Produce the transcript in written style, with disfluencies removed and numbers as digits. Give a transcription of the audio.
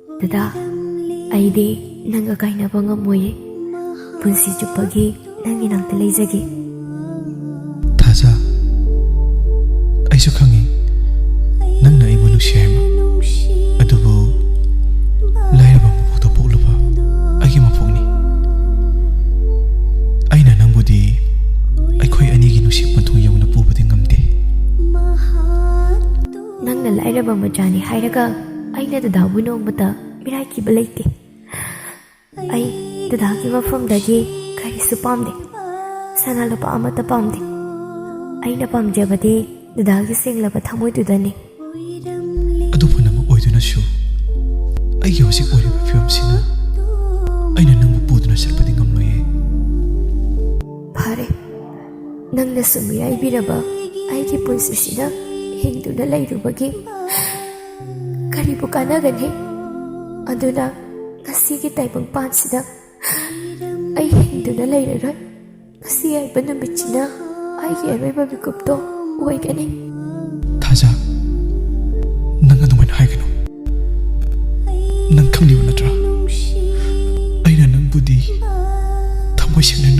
Dada, aidi nanga kainaba ngamoye. Punsi chupagi nangi nangta leizage. Thaja, aisu khangi nangna aibu nusi haima. Adubu lairaba mapokta pokluba aigi mapokni. Aina nangbudi aikhoi anigi nusi mathung yauna pubadi ngamde. Nangna lairaba machani hairaga aina dadabu nongmata mirai kiba leite. Ai dadagi mafamdagi karisu pamde. Sana lupa amata pamde. Aina pamjabadi dadagi senglaba thamoidudani. Adubu nama oidunashu aigi hosik oiriba fiamsina aina nangbu puduna sarpadi ngamloye. Phare, nangna sumirai biraba aigi punsisina hingduna lairubagi karibu kanagani. Aduna ngasigi taibang pansida ay hingduna lairaroi. Ngasi ayba numitchina aigi aroiba bikupto uwaigani. Thaja, nang aduman haigano. Nang khangliba natra. Aina nangbudi thamoi sengna